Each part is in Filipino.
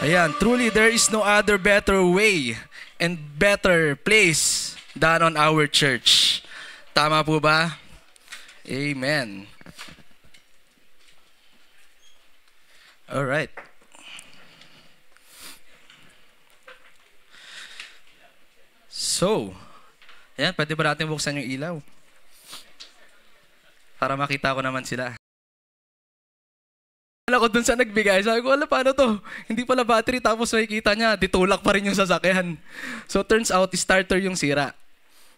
Ayan, truly there is no other better way and better place than on our church. Tama po ba? Amen. All right. So, ayan, pwede ba natin buksan yung ilaw? Para makita ko naman sila. Ko dun sa nagbigay, sabi ko, paano to? Hindi pala battery, tapos makikita niya, ditulak pa rin yung sasakyan. So turns out, starter yung sira.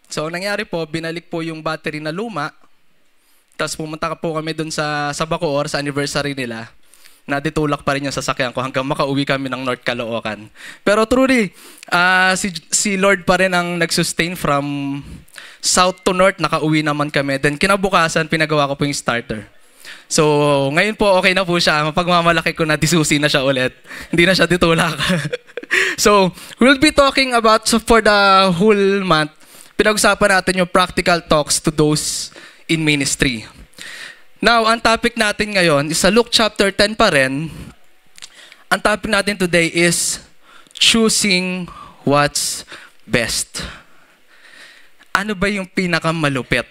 So nangyari po, binalik po yung battery na luma, tapos pumunta po kami dun sa Bacoor, sa anniversary nila, na ditulak pa rin yung sasakyan ko hanggang makauwi kami ng North Caloocan. Pero truly, si Lord pa rin ang nag-sustain from south to north, nakauwi naman kami. Then kinabukasan, pinagawa ko po yung starter. So, ngayon po okay na po siya. Mapagmamalaki ko na disusi na siya ulit. Hindi na siya ditulak. So, we'll be talking about, so for the whole month, pinag-usapan natin yung practical talks to those in ministry. Now, ang topic natin ngayon is sa Luke chapter 10 pa rin. Ang topic natin today is choosing what's best. Ano ba yung pinakamalupit?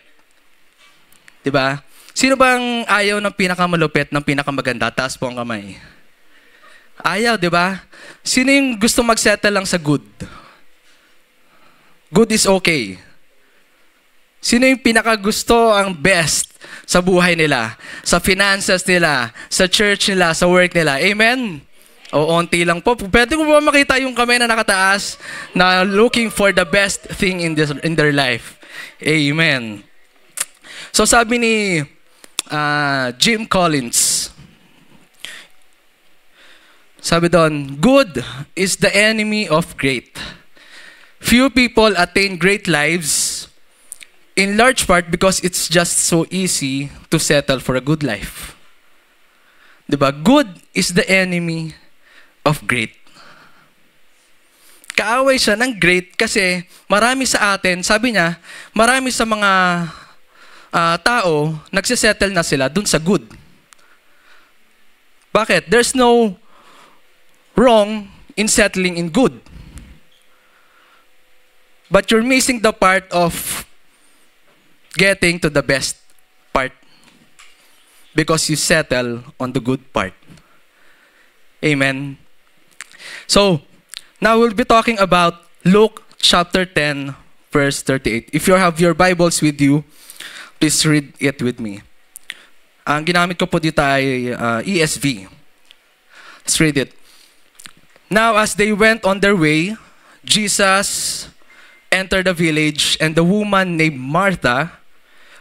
Diba? Sino bang ayaw ng pinakamalupit, ng pinakamaganda? Taas po ang kamay. Ayaw, di ba? Sino yung gusto mag-settle lang sa good? Good is okay. Sino yung pinakagusto ang best sa buhay nila? Sa finances nila, sa church nila, sa work nila. Amen? O onti lang po. Pwede ko ba makita yung kamay na nakataas na looking for the best thing in their life? Amen. So sabi ni Jim Collins, sabi doon, good is the enemy of great. Few people attain great lives in large part because it's just so easy to settle for a good life. Diba? Good is the enemy of great. Kaaway siya ng great kasi marami sa atin, sabi niya, marami sa mga tao, nagsisettle na sila dun sa good. Bakit? There's no wrong in settling in good. But you're missing the part of getting to the best part because you settle on the good part. Amen. So, now we'll be talking about Luke chapter 10, verse 38. If you have your Bibles with you, please read it with me. Ang ginamit ko po dito ay ESV. Let's read it. Now as they went on their way, Jesus entered the village, and the woman named Martha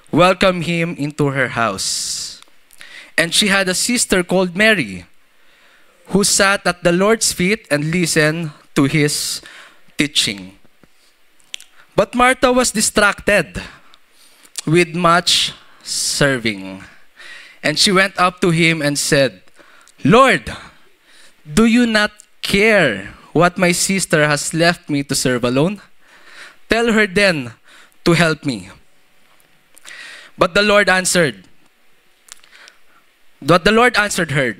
welcomed him into her house. And she had a sister called Mary, who sat at the Lord's feet and listened to his teaching. But Martha was distracted with much serving. And she went up to him and said, Lord, do you not care what my sister has left me to serve alone? Tell her then to help me. But the Lord answered her,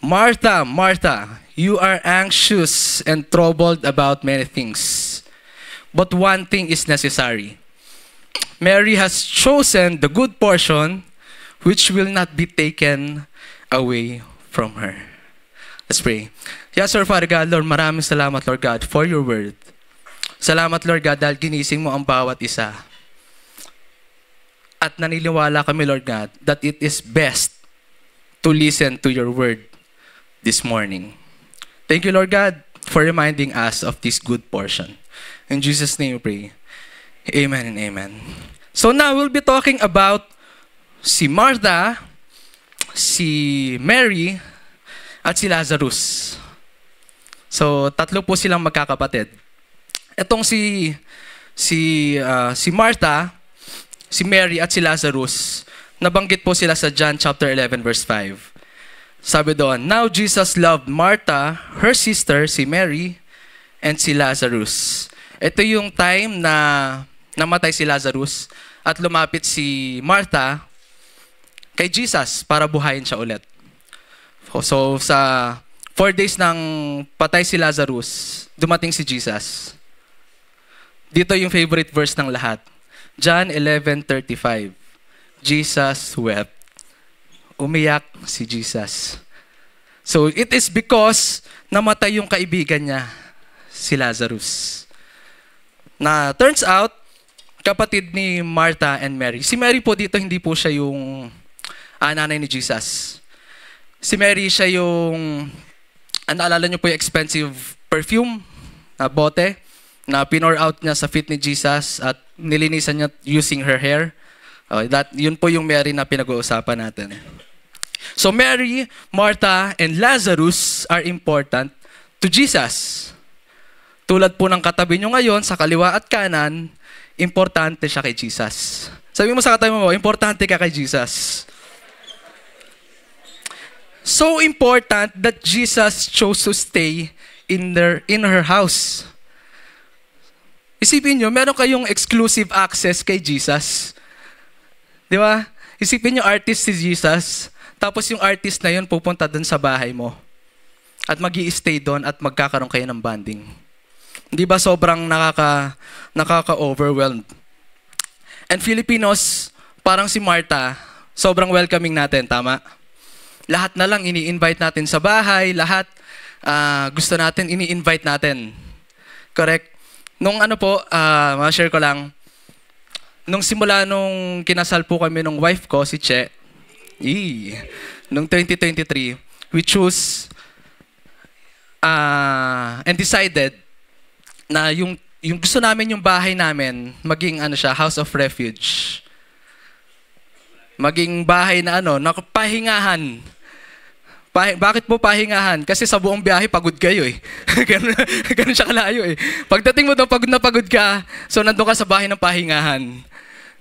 Martha, Martha, you are anxious and troubled about many things, but one thing is necessary. Mary has chosen the good portion which will not be taken away from her. Let's pray. Yes, Sir Father God, Lord, maraming salamat, Lord God, for your word. Salamat, Lord God, dahil ginising mo ang bawat isa. At naniniwala kami, Lord God, that it is best to listen to your word this morning. Thank you, Lord God, for reminding us of this good portion. In Jesus' name we pray. Amen and amen. So now we'll be talking about si Martha, si Mary, at si Lazarus. So tatlo po silang magkakapatid. Etong si Martha, si Mary at si Lazarus, nabanggit po sila sa John chapter 11 verse 5. Sabi doon, now Jesus loved Martha, her sister, si Mary, and si Lazarus. Ito yung time na namatay si Lazarus at lumapit si Martha kay Jesus para buhayin siya ulit. So sa 4 days nang patay si Lazarus, dumating si Jesus. Dito yung favorite verse ng lahat. John 11:35. Jesus wept. Umiyak si Jesus. So it is because namatay yung kaibigan niya, si Lazarus. Na turns out, kapatid ni Martha and Mary. Si Mary po dito, hindi po siya yung nanay ni Jesus. Si Mary siya yung, naalala niyo po yung expensive perfume na bote na pinor out niya sa feet ni Jesus at nilinisan niya using her hair. Yun po yung Mary na pinag-uusapan natin. So Mary, Martha, and Lazarus are important to Jesus. Tulad po ng katabi nyo ngayon, sa kaliwa at kanan, importante siya kay Jesus. Sabi mo sa katabi mo, importante ka kay Jesus. So important that Jesus chose to stay in her house. Isipin nyo, meron kayong exclusive access kay Jesus. Di ba? Isipin nyo, artist si Jesus, tapos yung artist na yun pupunta dun sa bahay mo. At mag-i-stay doon at magkakaroon kayo ng bonding. Di ba sobrang nakaka-overwhelmed? And Filipinos, parang si Martha, sobrang welcoming natin, tama? Lahat na lang ini-invite natin sa bahay, lahat gusto natin, ini-invite natin. Correct? Nung ma-share ko lang, nung simula nung kinasal po kami nung wife ko, si Che, nung 2023, we chose and decided na yung gusto namin yung bahay namin maging house of refuge. Maging bahay na pahingahan. Bakit po pahingahan? Kasi sa buong biyahe pagod kayo eh. Ganun siya kalayo eh. Pagdating mo doon pagod na pagod ka, so nandun ka sa bahay ng pahingahan.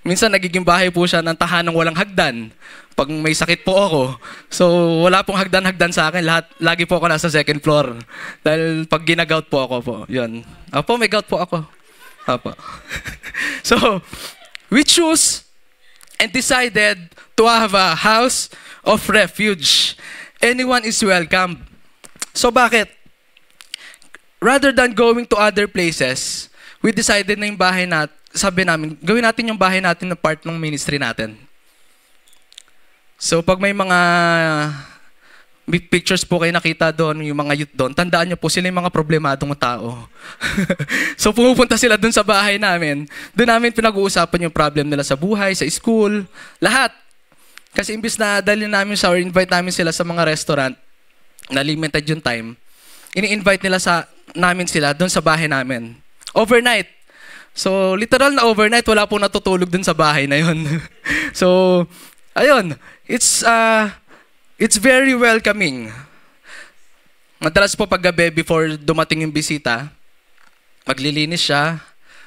Minsan nagiging bahay po siya ng tahanang walang hagdan. Pag may sakit po ako, so wala pong hagdan-hagdan sa akin. Lagi po ako nasa second floor. Dahil pag ginagout po ako po, yun. Opo, may gout po ako. Opo. So, we choose and decided to have a house of refuge. Anyone is welcome. So bakit? Rather than going to other places, we decided na yung bahay sabi namin, gawin natin yung bahay natin na part ng ministry natin. So pag may mga pictures po kayo nakita doon, yung mga youth doon, tandaan nyo po sila yung mga problemadong tao. So pumupunta sila doon sa bahay namin. Doon namin pinag-uusapan yung problem nila sa buhay, sa school, lahat. Kasi imbis na dalhin namin or invite namin sila sa mga restaurant na limited yung time, ini-invite namin sila doon sa bahay namin. Overnight. So literal na overnight, wala po natutulog doon sa bahay na yun. So, ayun. It's very welcoming. Madalas po paggabi before dumating yung bisita, maglilinis siya.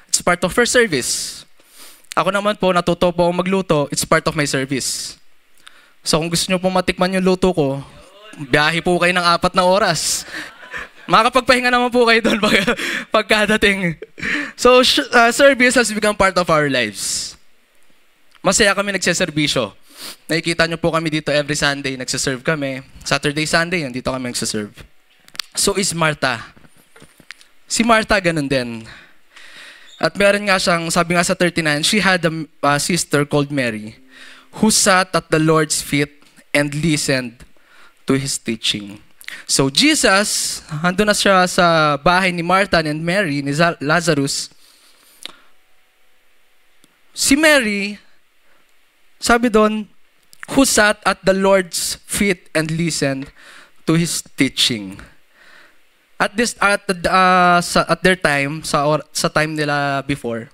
It's part of her service. Ako naman po, natuto po akong magluto. It's part of my service. So kung gusto nyo po matikman yung luto ko, biyahe po kayo ng 4 na oras. Makakapagpahinga naman po kayo doon pagkadating. So service has become part of our lives. Masaya kami nagseserbisyo. Nakikita nyo po kami dito every Sunday, nagsaserve kami. Saturday, Sunday, dito kami nagsaserve. So is Martha. Si Martha, ganun din. At meron nga siyang, sabi nga sa 39, she had a sister called Mary, who sat at the Lord's feet and listened to His teaching. So Jesus, andun na siya sa bahay ni Martha and Mary, ni Lazarus. Si Mary, sabi doon, who sat at the Lord's feet and listened to His teaching. At their time, sa time nila before,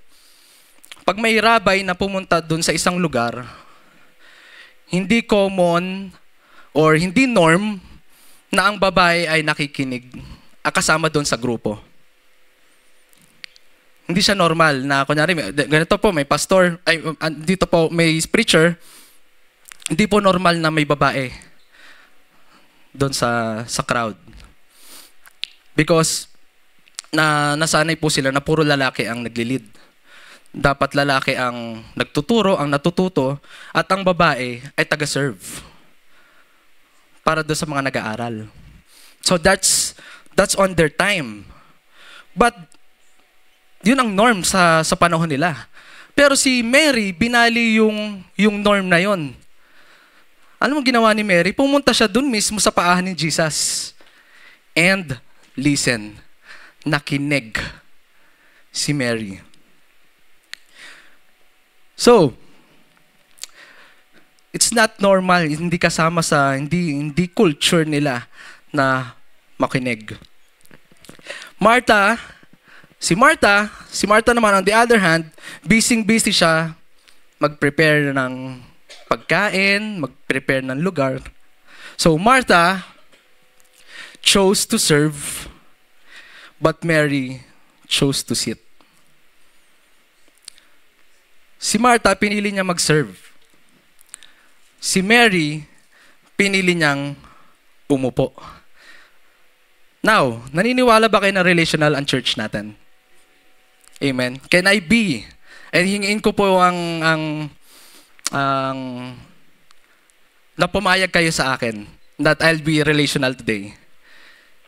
pag may rabbi na pumunta doon sa isang lugar, hindi common or hindi norm na ang babae ay nakikinig kasama doon sa grupo. Hindi siya normal na, kunyari, ganito po, may pastor, dito po, may preacher, hindi po normal na may babae doon sa crowd. Because nasanay po sila na puro lalaki ang naglilid. Dapat lalaki ang nagtuturo, ang natututo, at ang babae ay taga-serve para doon sa mga nag-aaral. So that's on their time. But yun ang norm sa panahon nila. Pero si Mary, binali yung norm na yon. Ano mong ginawa ni Mary? Pumunta siya dun mismo sa paahan ni Jesus. And listen, nakinig si Mary. So, it's not normal, hindi kasama sa, hindi culture nila na makinig. Si Martha naman on the other hand, busy siya mag-prepare ng pagkain, mag-prepare ng lugar. So Martha chose to serve, but Mary chose to sit. Si Martha, pinili niya mag-serve. Si Mary, pinili niyang umupo. Now, naniniwala ba kayo na relational ang church natin? Amen. Can I be? And hingin ko po ang na pumayag kayo sa akin that I'll be relational today.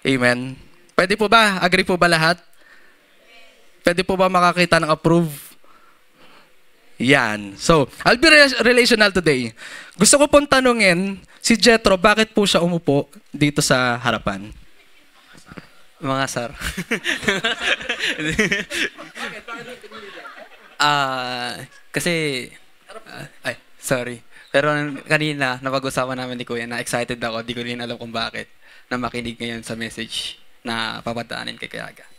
Amen. Pwede po ba? Agree po ba lahat? Pwede po ba makakita ng approve? Yan. So, I'll be relational today. Gusto ko pong tanungin si Jethro, bakit po siya umupo dito sa harapan? Mga sir. Kasi, sorry. Pero kanina, napag-usapan namin ni Kuya na excited ako. Di ko rin alam kung bakit na makinig ngayon sa message na papadaanin kay Kayaga.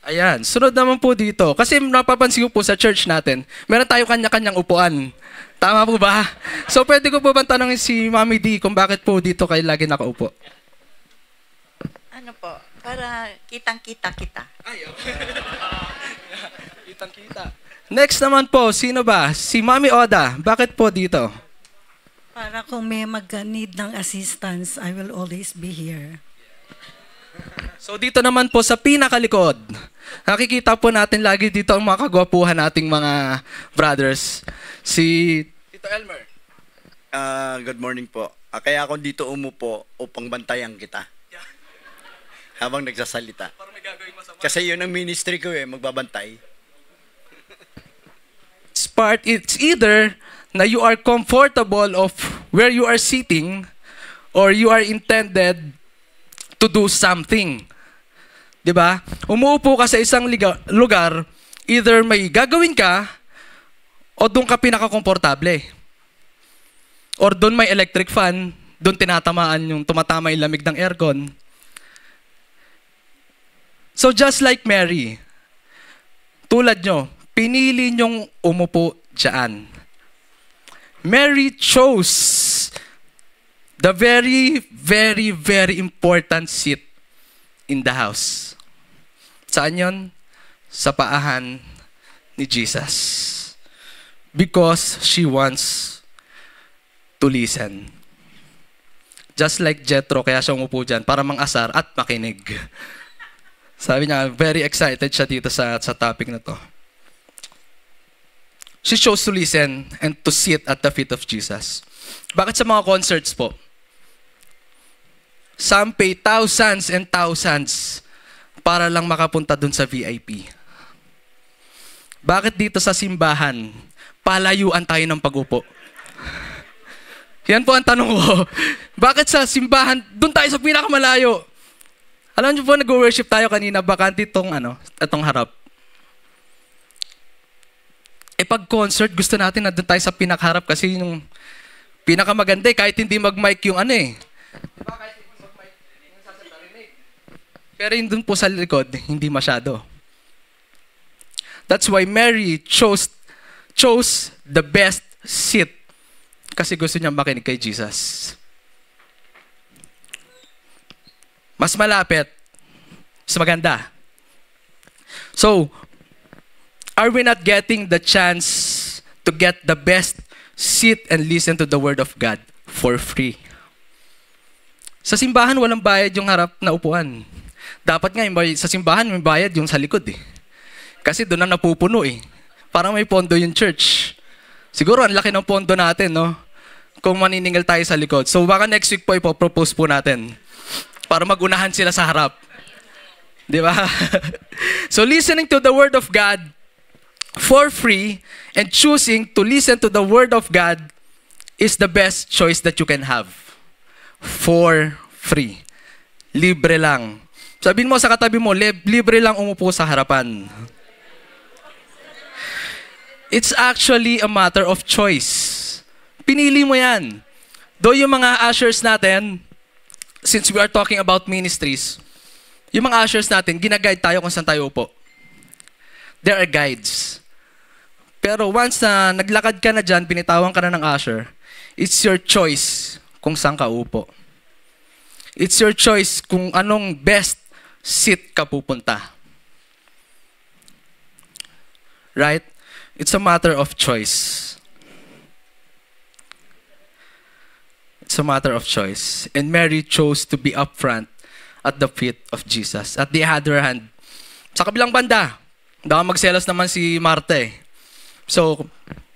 Ayan. Sunod naman po dito. Kasi napapansin ko po sa church natin, meron tayo kanya-kanyang upuan. Tama po ba? So, pwede ko po bang tanongin si Mami D kung bakit po dito kayo lagi nakaupo? Ano po? Para kitang-kita kita. Ay, okay. Kitang-kita. Next naman po, sino ba? Si Mami Oda. Bakit po dito? Para kung may mag-need ng assistance, I will always be here. So dito naman po sa pinakalikod, nakikita po natin lagi dito ang mga kagwapuhan nating mga brothers. Si Tito Elmer. Good morning po. Kaya ako dito umupo upang bantayan kita. Habang nagsasalita. Kasi yun ang ministry ko magbabantay. It's either na you are comfortable of where you are sitting or you are intended to do something. 'Di ba? Umuupo ka sa isang lugar, either may gagawin ka o doon ka pinaka-komportable. Or doon may electric fan, doon tumatama yung lamig ng aircon. So just like Mary, tulad nyo, pinili nyong umupo dyan. Mary chose the very, very, very important seat in the house. Saan yun? Sa paahan ni Jesus. Because she wants to listen. Just like Jethro, kaya siya umupo dyan para mang-asar at makinig. Sabi niya, very excited siya dito sa topic na to. She chose to listen and to sit at the feet of Jesus. Bakit sa mga concerts po? Some pay thousands and thousands para lang makapunta dun sa VIP. Bakit dito sa simbahan, palayuan tayo ng pag-upo? Yan po ang tanong ko. Bakit sa simbahan, dun tayo sa pinakamalayo? Alam niyo po, nag-worship tayo kanina, bakante itong harap. Pag concert, gusto natin na doon tayo sa pinakaharap kasi yung pinakamaganda kahit hindi mag-mic yung Diba? Kahit hindi mag-mic, yung sasarinig. Pero yung doon po sa likod, hindi masyado. That's why Mary chose the best seat kasi gusto niya makinig kay Jesus. Mas malapit. Mas maganda. So, are we not getting the chance to get the best seat and listen to the Word of God for free? Sa simbahan, walang bayad yung harap na upuan. Dapat nga, sa simbahan, may bayad yung sa likod Kasi doon na napupuno Parang may pondo yung church. Siguro, ang laki ng pondo natin, no? Kung maniningil tayo sa likod. So, baka next week po ipopropose po natin. para magunahan sila sa harap. Di ba? So listening to the Word of God for free and choosing to listen to the Word of God is the best choice that you can have. For free. Libre lang. Sabihin mo sa katabi mo, libre lang umupo sa harapan. It's actually a matter of choice. Pinili mo yan. Though yung mga ushers natin, since we are talking about ministries, yung mga ushers natin, ginaguide tayo kung saan tayo upo. There are guides. Pero once na naglakad ka na dyan, binitawan ka na ng usher, it's your choice kung saan ka upo. It's your choice kung anong best seat ka pupunta. Right? It's a matter of choice. It's a matter of choice. And Mary chose to be up front at the feet of Jesus. At the other hand, sa kabilang banda, baka magselos naman si Marta eh. So,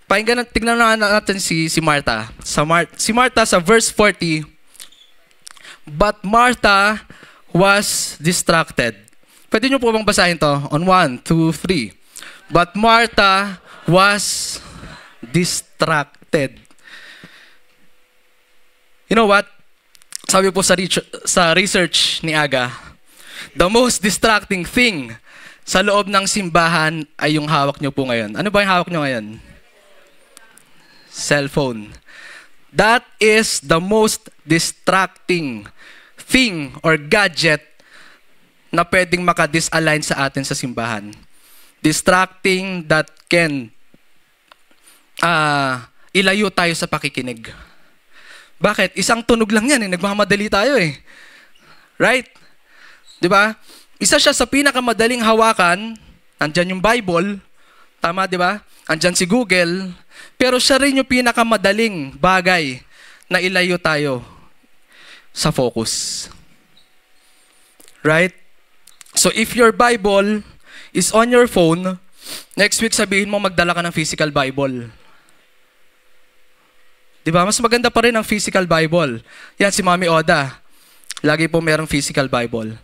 tignan natin si Martha. Si Martha sa verse 40, but Martha was distracted. Pwede nyo po bang basahin to? On 1, 2, 3. But Martha was distracted. You know what? Sabi po sa research ni Aga, the most distracting thing sa loob ng simbahan ay yung hawak nyo po ngayon. Ano ba yung hawak nyo ngayon? Cellphone. That is the most distracting thing or gadget na pwedeng maka-disalign sa atin sa simbahan. Distracting that can ilayo tayo sa pakikinig. Bakit? Isang tunog lang yan eh. Nagmamadali tayo eh. Right? Di ba? Isa siya sa pinakamadaling hawakan. Andyan yung Bible. Tama, di ba? Andyan si Google. Pero siya rin yung pinakamadaling bagay na ilayo tayo sa focus. Right? So if your Bible is on your phone, next week sabihin mo magdala ka ng physical Bible. Diba? Mas maganda pa rin ang physical Bible. Yan si Mami Oda. Lagi po merong physical Bible.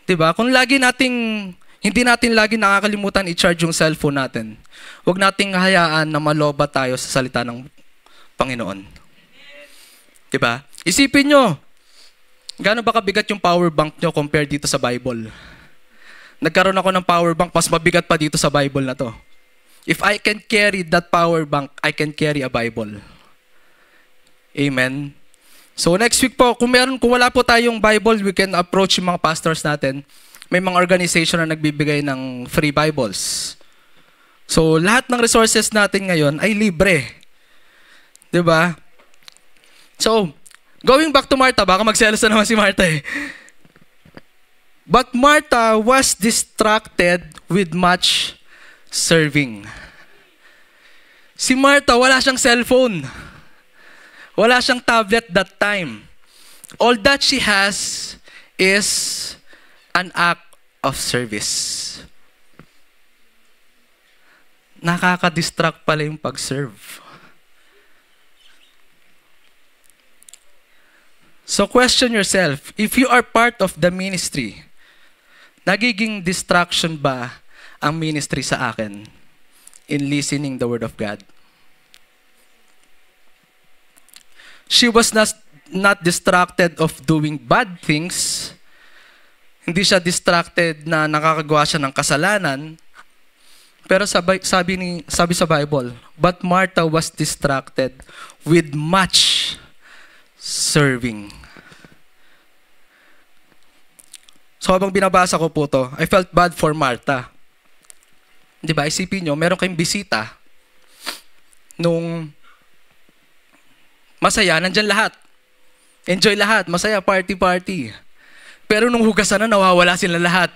Diba? Kung hindi natin lagi nakakalimutan i-charge yung cellphone natin, huwag nating hayaan na maloba tayo sa salita ng Panginoon. Diba? Isipin nyo, gaano ba kabigat yung power bank nyo compared dito sa Bible? Nagkaroon ako ng power bank, mas mabigat pa dito sa Bible na to. If I can carry that power bank, I can carry a Bible. Amen. So next week po, kung wala po tayong Bible, we can approach yung mga pastors natin. May mga organization na nagbibigay ng free Bibles. So lahat ng resources natin ngayon ay libre. 'Di ba? So, going back to Martha, baka magselos na naman si Martha eh. But Martha was distracted with much serving. Si Martha, wala siyang cellphone. Wala siyang tablet that time. All that she has is an act of service. Nakaka-distract pala yung pag-serve. So question yourself, if you are part of the ministry, nagiging distraction ba ang ministry sa akin in listening the Word of God? She was not distracted of doing bad things. Hindi siya distracted na nakakagawa siya ng kasalanan. Pero sabi sa Bible, but Martha was distracted with much serving. So habang binabasa ko po to, I felt bad for Martha. Di ba? Isipin nyo, meron kayong bisita nung masaya, nandyan lahat. Enjoy lahat, masaya, party. Pero nung hugasan na, nawawala sila lahat.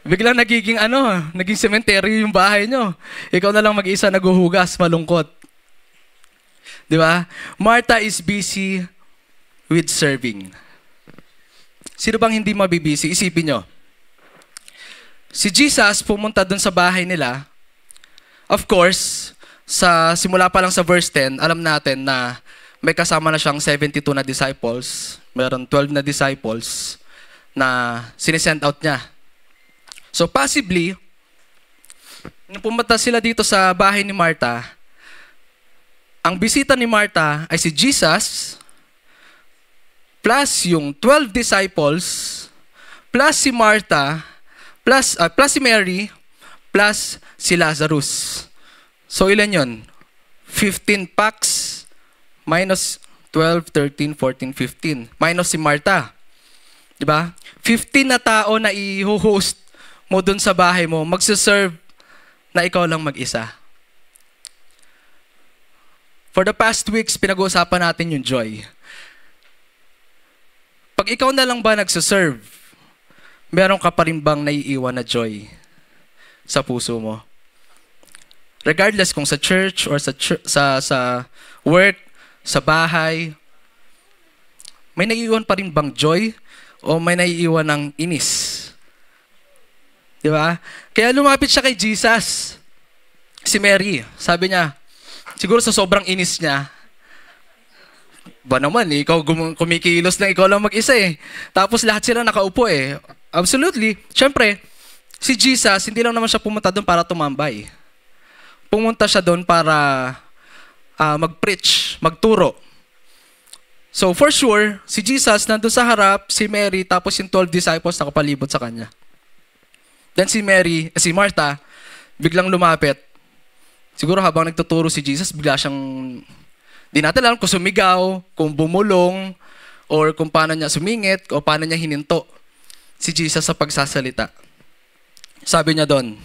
Biglang naging cemetery yung bahay nyo. Ikaw na lang mag-isa naghuhugas, malungkot. Di ba? Martha is busy with serving. Sino bang hindi mabibisi? Isipin nyo. Si Jesus pumunta dun sa bahay nila. Of course, simula pa lang sa verse 10, alam natin na may kasama na siyang 72 na disciples. Meron 12 na disciples na sinesend out niya. So possibly, nung pumunta sila dito sa bahay ni Martha, ang bisita ni Martha ay si Jesus, plus yung 12 disciples, plus si Martha, plus si Mary, plus si Lazarus. So ilan yon? 15 packs minus 12, 13, 14, 15. Minus si Martha. Diba? 15 na tao na i-host mo dun sa bahay mo, magsiserve na ikaw lang mag-isa. For the past weeks, pinag-uusapan natin yung joy. Pag ikaw na lang ba nagsiserve, meron ka pa rin bang naiiwan na joy sa puso mo? Regardless kung sa church or sa work, sa bahay, may naiiwan pa rin bang joy o may naiiwan ng inis? Di ba? Kaya lumapit siya kay Jesus. Si Mary, sabi niya, siguro sa sobrang inis niya, ba naman, ikaw kumikilos na ikaw lang mag-isa eh. Tapos lahat sila nakaupo eh. Absolutely. Siyempre, si Jesus, hindi lang naman siya pumunta doon para tumambay. Pumunta siya doon para mag-preach, magturo. So for sure, si Jesus nandun sa harap, si Mary, tapos yung 12 disciples nakapalibot sa kanya. Then si Martha, biglang lumapit. Siguro habang nagtuturo si Jesus, bigla siyang, di natin alam kung sumigaw, kung bumulong, or kung paano niya sumingit, o paano niya hininto si Jesus sa pagsasalita. Sabi niya doon,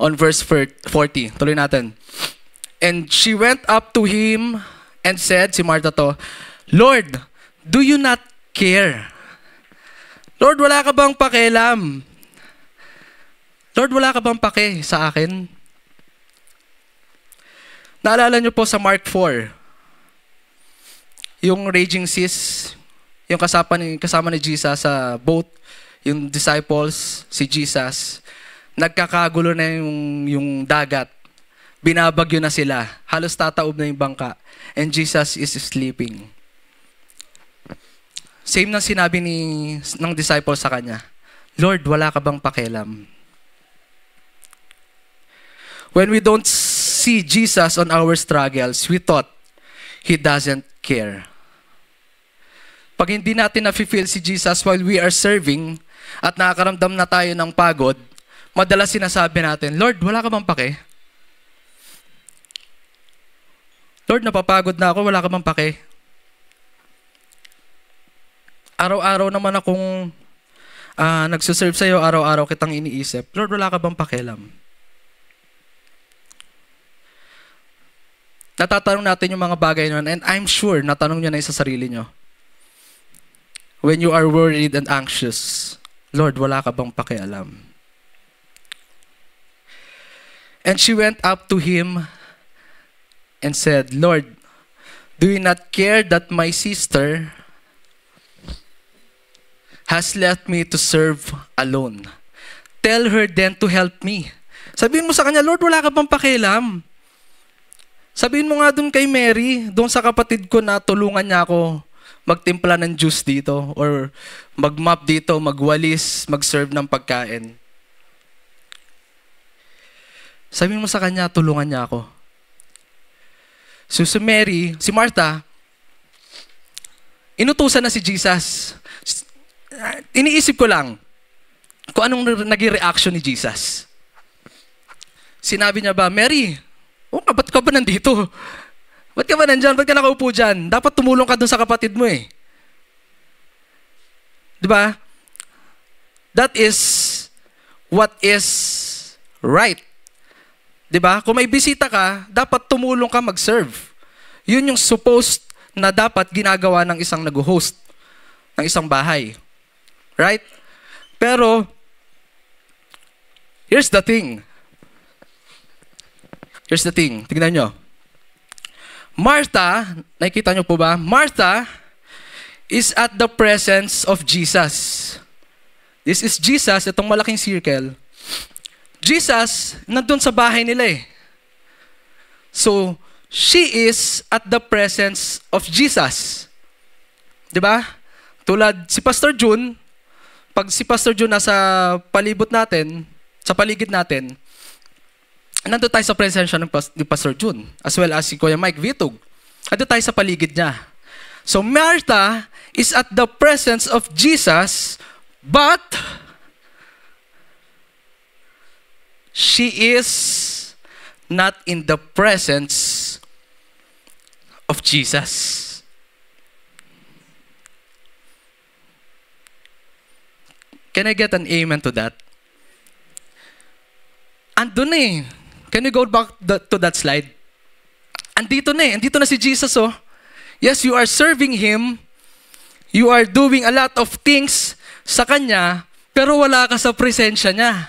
on verse 40, tuloy natin. And she went up to him and said, si Martha to, Lord, do you not care? Lord, wala ka bang pakialam? Lord, wala ka bang pake sa akin? Naalala niyo po sa Mark 4, yung raging seas, yung kasama ni Jesus sa boat, yung disciples, si Jesus, nagkakagulo na yung dagat. Binabagyo na sila. Halos tataob na yung bangka. And Jesus is sleeping. Same nang sinabi ng disciples sa kanya, Lord, wala ka bang pakialam? When we don't see Jesus on our struggles, we thought He doesn't care. Pag hindi natin na-feel si Jesus while we are serving at nakakaramdam na tayo ng pagod, madalas sinasabi natin, Lord, wala ka bang pake? Lord, napapagod na ako, wala ka bang pake? Araw-araw naman akong nagsuserve sa'yo, araw-araw kitang iniisip. Lord, wala ka bang pakialam? Natatanong natin yung mga bagay nun, and I'm sure natanong nyo na sa sarili nyo. When you are worried and anxious, Lord, wala ka bang pakialam? And she went up to him and said, Lord, do you not care that my sister has left me to serve alone? Tell her then to help me. Sabihin mo sa kanya, Lord, wala ka bang pakialam? Sabihin mo nga dun kay Mary, dun sa kapatid ko na tulungan niya ako magtimpla ng juice dito, or mag-mop dito, magwalis, mag-serve ng pagkain. Sabihin mo sa kanya, tulungan niya ako. So si Mary, si Martha, inutusan na si Jesus. Iniisip ko lang, kung anong naging reaction ni Jesus. Sinabi niya ba, Mary, ba't ka ba nandito? Ba't ka ba nandyan? Ba't ka nakaupo dyan? Dapat tumulong ka dun sa kapatid mo eh. Diba? That is what is right. Diba? Kung may bisita ka, dapat tumulong ka mag-serve. Yun yung supposed na dapat ginagawa ng isang nag-host ng isang bahay. Right? Pero, here's the thing. Here's the thing. Tignan nyo. Martha, nakikita nyo po ba? Martha is at the presence of Jesus. This is Jesus, itong malaking circle. Jesus, nandun sa bahay nila eh. So, she is at the presence of Jesus. Diba? Tulad si Pastor June, pag si Pastor June nasa palibot natin, sa paligid natin, nandun tayo sa presensya ni Pastor June, as well as si Kuya Mike Vitug. Nandun tayo sa paligid niya. So Martha is at the presence of Jesus, but she is not in the presence of Jesus. Can I get an amen to that? Andun na eh. Can you go back to that slide? Andito na eh. Andito na si Jesus oh. Yes, you are serving Him. You are doing a lot of things sa Kanya, pero wala ka sa presensya niya.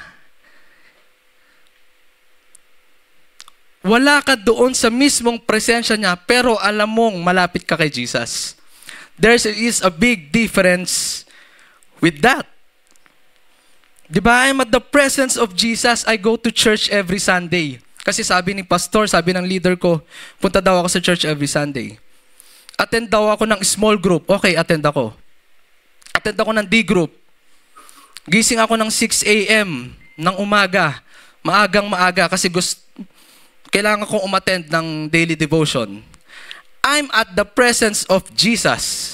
Wala ka doon sa mismong presensya niya, pero alam mong malapit ka kay Jesus. There is a big difference with that. Diba? I'm at the presence of Jesus. I go to church every Sunday. Kasi sabi ni pastor, sabi ng leader ko, punta daw ako sa church every Sunday. Attend daw ako ng small group. Okay, attend ako. Attend ako ng D group. Gising ako ng 6 a.m. ng umaga. Maagang maaga kasi kailangan kong umattend ng daily devotion. I'm at the presence of Jesus.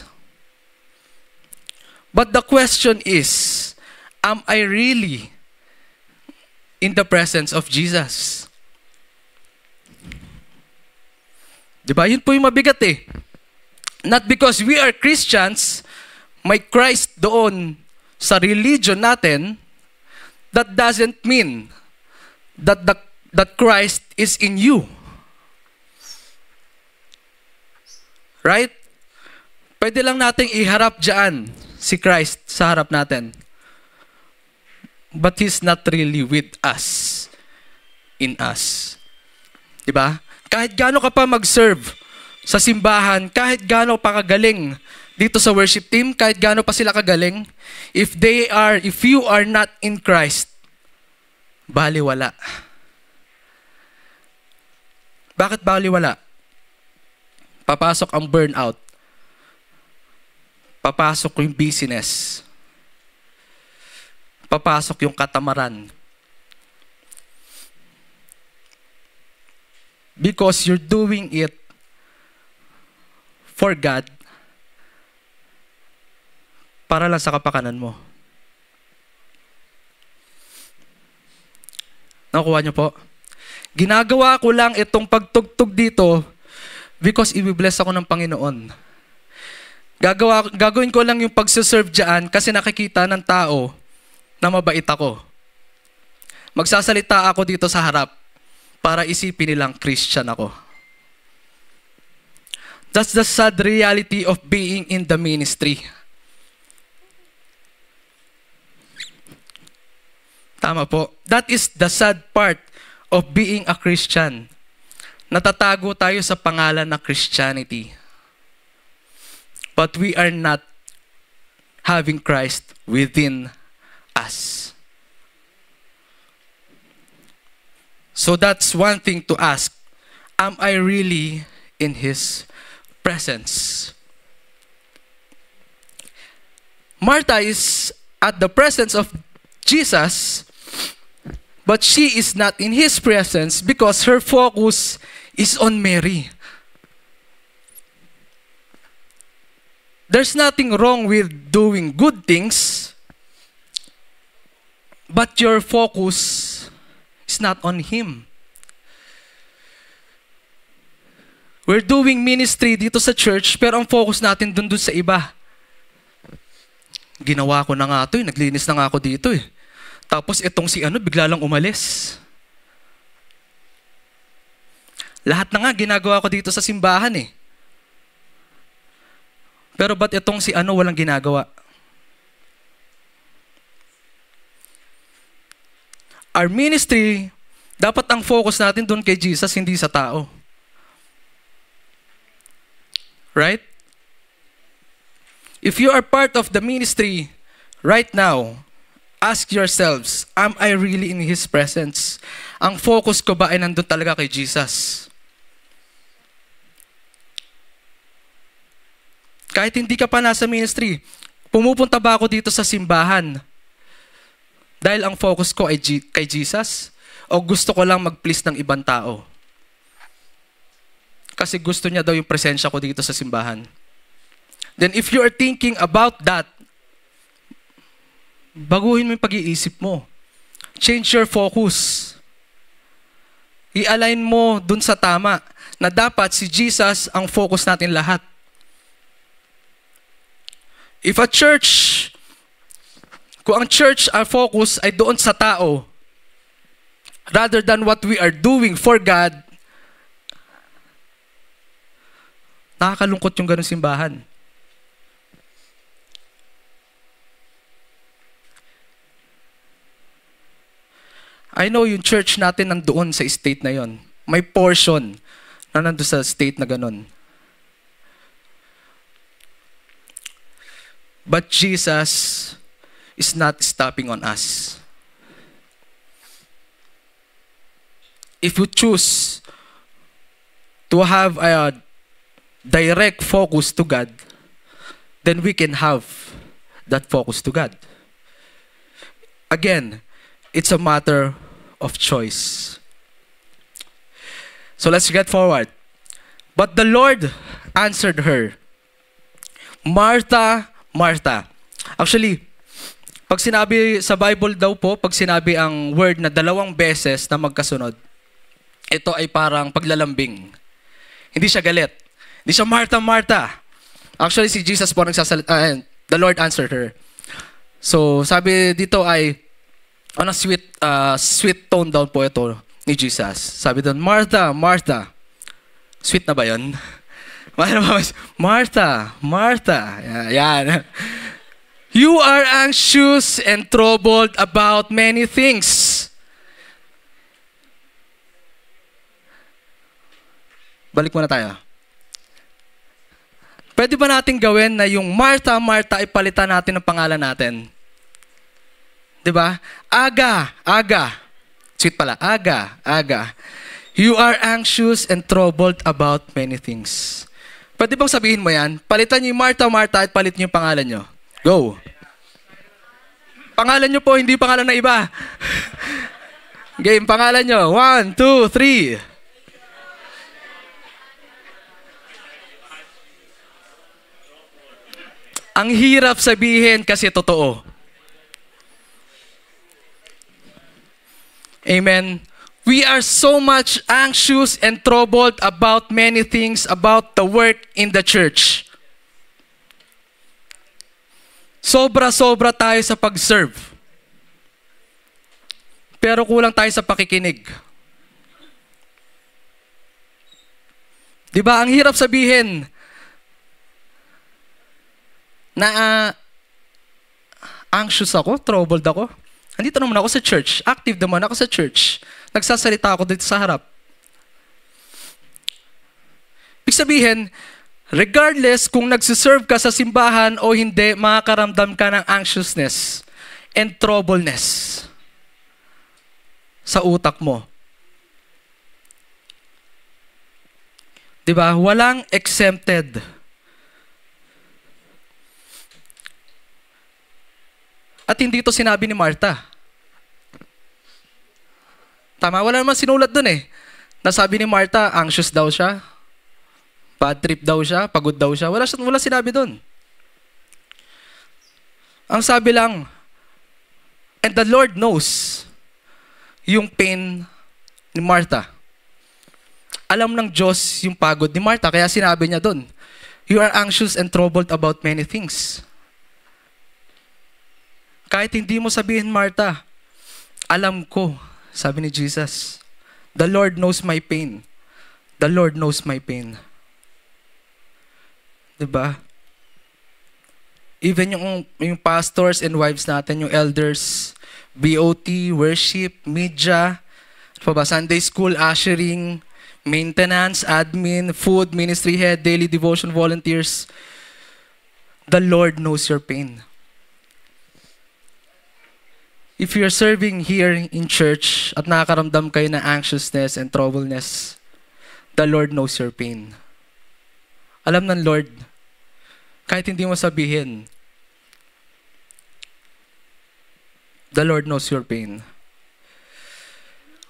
But the question is, am I really in the presence of Jesus? Diba? Yun po yung mabigat eh. Not because we are Christians, may Christ doon sa religion natin, that doesn't mean that Christ is in you. Right? Pwede lang nating iharap dyan si Christ sa harap natin. But He's not really with us, in us. Diba? Kahit gaano ka pa mag-serve sa simbahan, kahit gaano pa kagaling dito sa worship team, kahit gaano pa sila kagaling, if you are not in Christ, baliwala. Bakit baliwala? Papasok ang burnout. Papasok yung busyness. Papasok yung katamaran. Because you're doing it for God, para lang sa kapakanan mo. Nakuha niyo po? Ginagawa ko lang itong pagtugtog dito because i-bless ako ng Panginoon. Gagawin ko lang yung pagsiserve dyan kasi nakikita ng tao na mabait ako. Magsasalita ako dito sa harap para isipin nilang Christian ako. That's the sad reality of being in the ministry. Tama po. That is the sad part of being a Christian. Natatago tayo sa pangalan na Christianity. But we are not having Christ within us. So that's one thing to ask. Am I really in His presence? Martha is at the presence of Jesus, but she is not in His presence because her focus is on Mary. There's nothing wrong with doing good things, but your focus is not on Him. We're doing ministry dito sa church, pero ang focus natin dun sa iba. Ginawa ko na nga ito, naglinis na nga ako dito eh. Tapos itong si bigla lang umalis. Lahat na nga ginagawa ko dito sa simbahan eh. Pero ba't itong si walang ginagawa? Our ministry, dapat ang focus natin doon kay Jesus, hindi sa tao. Right? If you are part of the ministry right now, ask yourselves, am I really in His presence? Ang focus ko ba ay nandun talaga kay Jesus? Kahit hindi ka pa nasa ministry, Pumupunta ba ako dito sa simbahan dahil ang focus ko ay kay Jesus? O gusto ko lang mag-please ng ibang tao? Kasi gusto niya daw yung presensya ko dito sa simbahan. Then if you are thinking about that, baguhin mo yung pag-iisip mo. Change your focus. I-align mo dun sa tama na dapat si Jesus ang focus natin lahat. If a church, kung ang church ang focus ay doon sa tao, rather than what we are doing for God, nakakalungkot yung ganun simbahan. I know yung church natin nandoon sa state na yon. May portion na nandoon sa state na ganun. But Jesus is not stopping on us. If you choose to have a direct focus to God, then we can have that focus to God. Again, it's a matter of choice. So let's get forward. But the Lord answered her, Martha, Martha. Actually, pag sinabi sa Bible daw po, pag sinabi ang word na 2 beses na magkasunod, ito ay parang paglalambing. Hindi siya galit. Hindi siya Martha, Martha. Actually, si Jesus po nagsasalita, the Lord answered her. So, sabi dito ay, on a sweet tone down po ito ni Jesus. Sabi doon, Martha, Martha. Sweet na ba yun? Martha, Martha. Yan. You are anxious and troubled about many things. Balik muna tayo. Pwede ba natin gawin na yung Martha, Martha, ipalitan natin ang pangalan natin? Diba? Aga. Sweet pala. Aga. You are anxious and troubled about many things. Pwede bang sabihin mo yan? Palitan niyo yung Martha, Martha at palit niyo yung pangalan niyo. Go. Pangalan niyo po, hindi pangalan na iba. Game, pangalan niyo. 1, 2, 3. Ang hirap sabihin kasi totoo. Amen. We are so much anxious and troubled about many things about the work in the church. Sobra-sobra tayo sa pag-serve. Pero kulang tayo sa pakikinig. Diba? Ang hirap sabihin na anxious ako, troubled ako. Andito naman ako sa church. Active naman ako sa church. Nagsasalita ako dito sa harap. Ibig sabihin, regardless kung nagsiserve ka sa simbahan o hindi, makakaramdam ka ng anxiousness and troubleness sa utak mo. Diba? Walang exempted. At hindi ito sinabi ni Martha. Tama, wala naman sinulat dun eh. Nasabi ni Martha, anxious daw siya. Bad trip daw siya, pagod daw siya. Wala sinabi dun. Ang sabi lang, and the Lord knows yung pain ni Martha. Alam ng Diyos yung pagod ni Martha, kaya sinabi niya dun, you are anxious and troubled about many things. Kahit hindi mo sabihin, Martha, alam ko, sabi ni Jesus, the Lord knows my pain. The Lord knows my pain. Diba? Even yung pastors and wives natin, yung elders, BOT, worship, media, Sunday school, ushering, maintenance, admin, food, ministry head, daily devotion volunteers, the Lord knows your pain. If you're serving here in church at nakakaramdam kayo ng anxiousness and troubleness, the Lord knows your pain. Alam ng Lord, kahit hindi mo sabihin, The Lord knows your pain.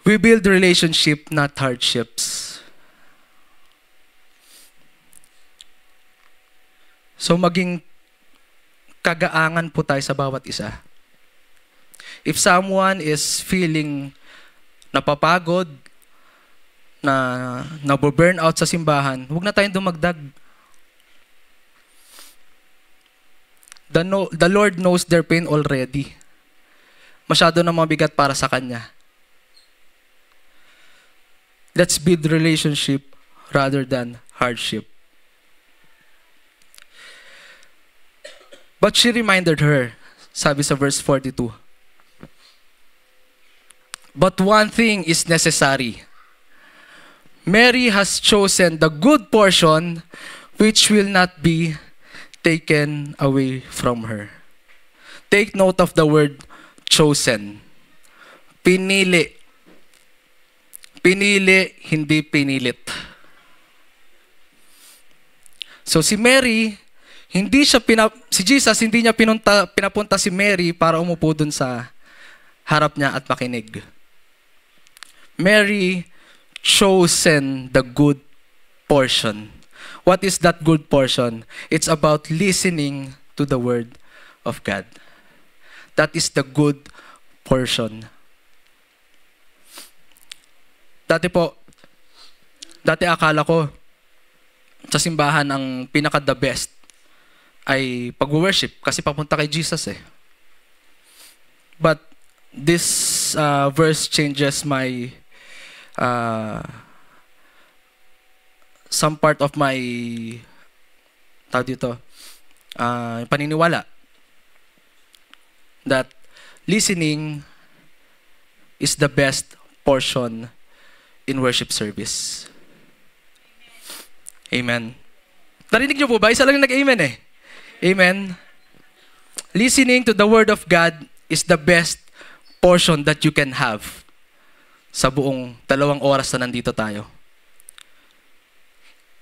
We build relationship, not hardships. So maging kagaangan po tayo sa bawat isa. If someone is feeling napapagod, na nabu-burn out sa simbahan, huwag na tayong dumagdag. The Lord knows their pain already. Masyado na mabigat para sa Kanya. Let's build relationship rather than hardship. But she reminded her, sabi sa verse 42, but one thing is necessary. Mary has chosen the good portion which will not be taken away from her. Take note of the word chosen. Pinili. Pinili, hindi pinilit. So si Mary, si Jesus, hindi niya pinapunta si Mary para umupo dun sa harap niya at makinig. Mary chosen the good portion. What is that good portion? It's about listening to the word of God. That is the good portion. Dati akala ko sa simbahan ang pinaka-the best ay pag-worship kasi papunta kay Jesus eh. But this verse changes my some part of my paniniwala that listening is the best portion in worship service. Amen. Narinig niyo po ba? Isa lang nag-amen eh. Amen. Listening to the word of God is the best portion that you can have sa buong 2 oras na nandito tayo.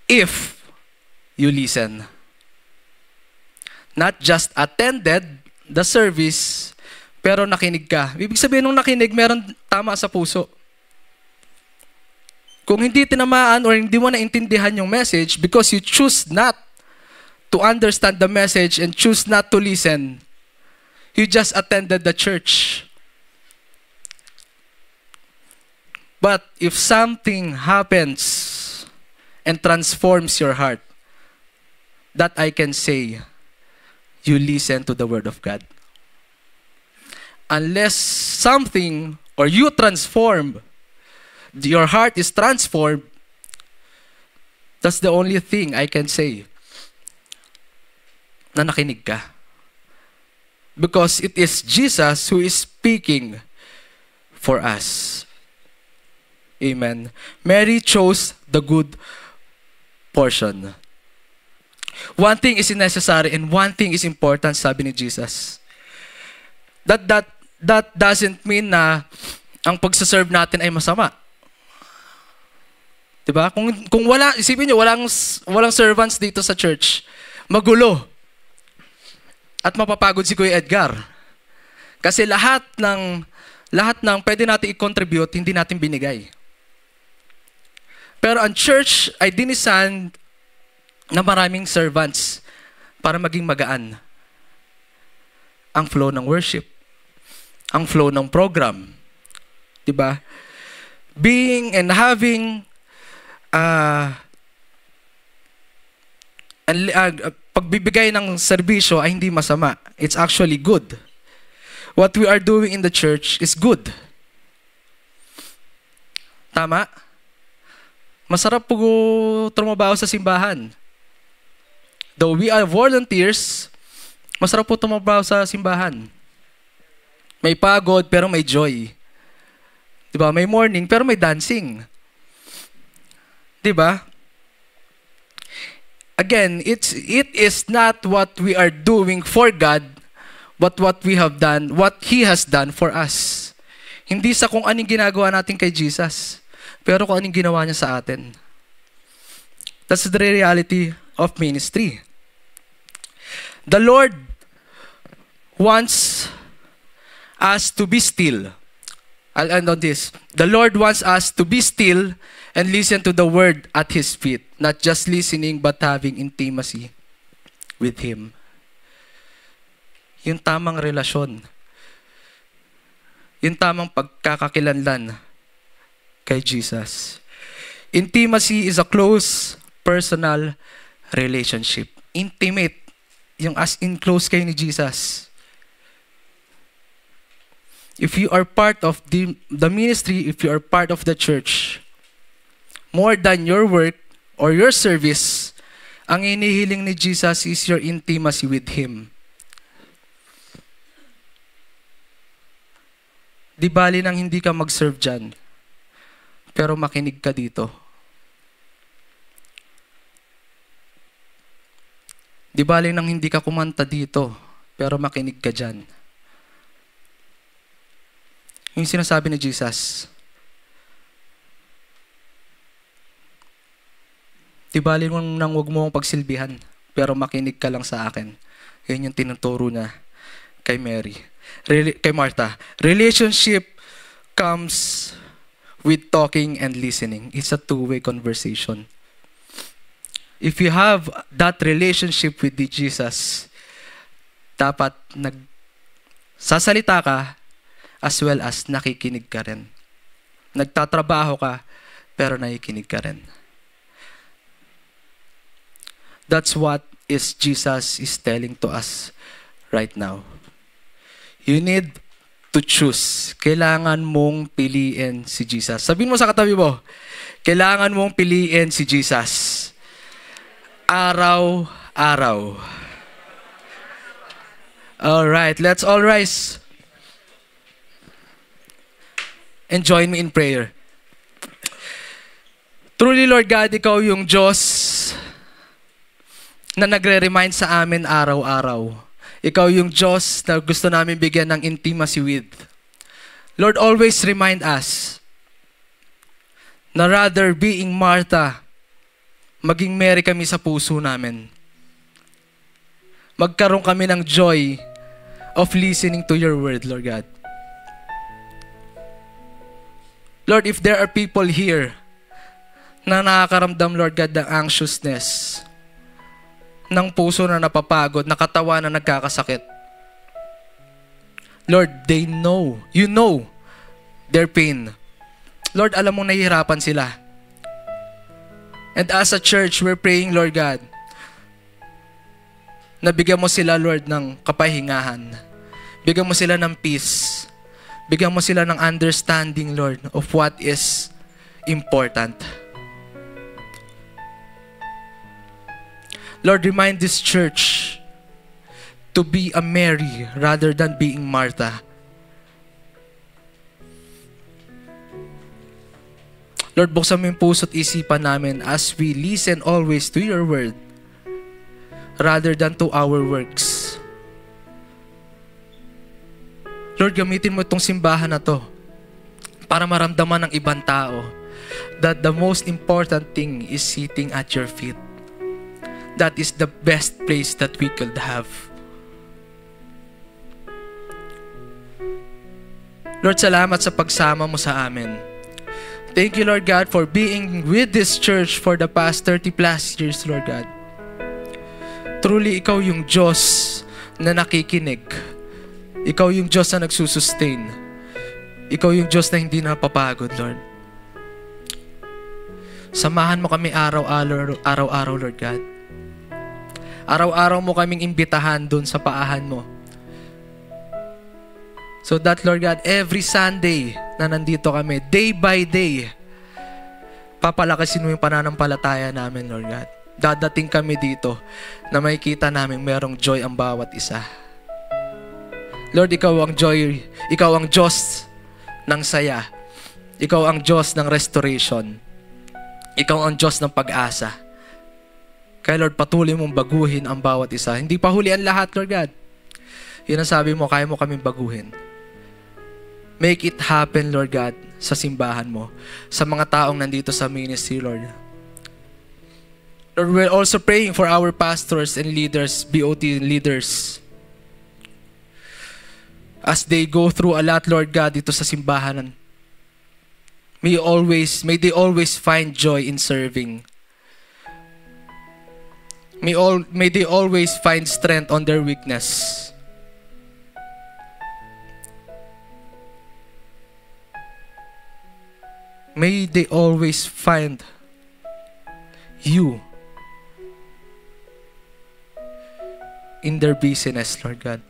If you listen. Not just attended the service, pero nakinig ka. Ibig sabihin nung nakinig, meron tama sa puso. Kung hindi tinamaan or hindi mo naintindihan yung message because you choose not to understand the message and choose not to listen, you just attended the church. But if something happens and transforms your heart, that I can say, you listen to the word of God. Unless something or you transform, your heart is transformed, that's the only thing I can say na nakinig ka. Because it is Jesus who is speaking for us. Amen. Mary chose the good portion. One thing is necessary and one thing is important, sabi ni Jesus. That doesn't mean na ang pagsaserve natin ay masama. Diba? Kung wala, isipin nyo, walang servants dito sa church, magulo. At mapapagod si Kuya Edgar. Kasi lahat ng pwede natin i-contribute, hindi natin binigay. Pero ang church ay dinisan na maraming servants para maging magaan ang flow ng worship, ang flow ng program. Diba? Being and having pagbibigay ng serbisyo ay hindi masama. It's actually good. What we are doing in the church is good. Tama? Masarap po trumabaho sa simbahan. Though we are volunteers, masarap po trumabaho sa simbahan. May pagod pero may joy. Diba? May morning pero may dancing. Diba? Again, it is not what we are doing for God, but what we have done, what He has done for us. Hindi sa kung anong ginagawa natin kay Jesus, pero kung anong ginawa niya sa atin. That's the reality of ministry. The Lord wants us to be still. I'll end on this. The Lord wants us to be still and listen to the word at His feet. Not just listening, but having intimacy with Him. Yung tamang relasyon. Yung tamang pagkakakilanlan kay Jesus. Intimacy is a close, personal relationship. Intimate. Yung as in close kayo ni Jesus. If you are part of the ministry, if you are part of the church, more than your work or your service, ang inihiling ni Jesus is your intimacy with Him. Di bali nang hindi ka mag-serve dyan, pero makinig ka dito. Di bali nang hindi ka kumanta dito, pero makinig ka dyan. Yung sinasabi ni Jesus. Di bali nang huwag mo akong pagsilbihan, pero makinig ka lang sa akin. Yan yung tinuturo niya kay Mary. Kay Martha. Relationship comes with talking and listening. It's a two-way conversation. If you have that relationship with Jesus, dapat nagsasalita ka as well as nakikinig ka rin. Nagtatrabaho ka, pero nakikinig ka rin. That's what Jesus is telling to us right now. You need to choose. Kailangan mong piliin si Jesus. Sabihin mo sa katabi mo, kailangan mong piliin si Jesus. Araw-araw. Alright, let's all rise. And join me in prayer. Truly, Lord God, Ikaw yung Diyos na nagre-remind sa amin araw-araw. Ikaw yung Diyos na gusto namin bigyan ng intimacy with. Lord, always remind us na rather being Martha, maging Mary kami sa puso namin. Magkaroon kami ng joy of listening to your word, Lord God. Lord, if there are people here na nakakaramdam, Lord God, ng anxiousness, ng puso na napapagod, na katawan na nagkakasakit. Lord, they know, you know their pain. Lord, alam mong nahihirapan sila. And as a church, we're praying, Lord God, na bigyan mo sila, Lord, ng kapahingahan. Bigyan mo sila ng peace. Bigyan mo sila ng understanding, Lord, of what is important. Lord, remind this church to be a Mary rather than being Martha. Lord, buksan mo yung puso't isipan namin as we listen always to your word rather than to our works. Lord, gamitin mo itong simbahan na to para maramdaman ng ibang tao that the most important thing is sitting at your feet. That is the best place that we could have. Lord, salamat sa pagsama mo sa amin. Thank you, Lord God, for being with this church for the past 30 plus years, Lord God. Truly, Ikaw yung Diyos na nakikinig. Ikaw yung Diyos na nagsusustain. Ikaw yung Diyos na hindi napapagod, Lord. Samahan mo kami araw-araw, Lord God. Araw-araw mo kaming imbitahan doon sa paahan mo. So that, Lord God, every Sunday na nandito kami, day by day, papalakasin mo yung pananampalataya namin, Lord God. Dadating kami dito na makikita namin merong joy ang bawat isa. Lord, Ikaw ang joy, Ikaw ang Diyos ng saya. Ikaw ang Diyos ng restoration. Ikaw ang Diyos ng pag-asa. Kaya Lord, patuloy mong baguhin ang bawat isa. Hindi pa huli ang lahat, Lord God. Yun ang sabi mo, kaya mo kaming baguhin. Make it happen, Lord God, sa simbahan mo. Sa mga taong nandito sa ministry, Lord. Lord, we're also praying for our pastors and leaders, BOT leaders. as they go through a lot, Lord God, dito sa simbahan, may they always find joy in serving. May they always find strength on their weakness. May they always find you in their busyness, Lord God.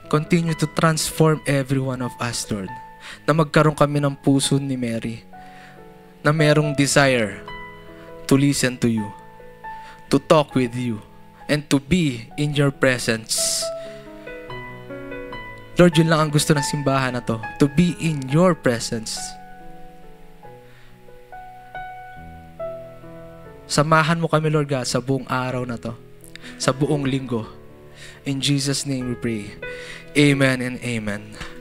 Continue to transform every one of us, Lord. Na magkaroon kami ng puso ni Mary, na merong desire to listen to you, to talk with you, and to be in your presence. Lord, yun lang ang gusto ng simbahan na to, to be in your presence. Samahan mo kami, Lord God, sa buong araw na to, sa buong linggo. In Jesus' name we pray. Amen and amen.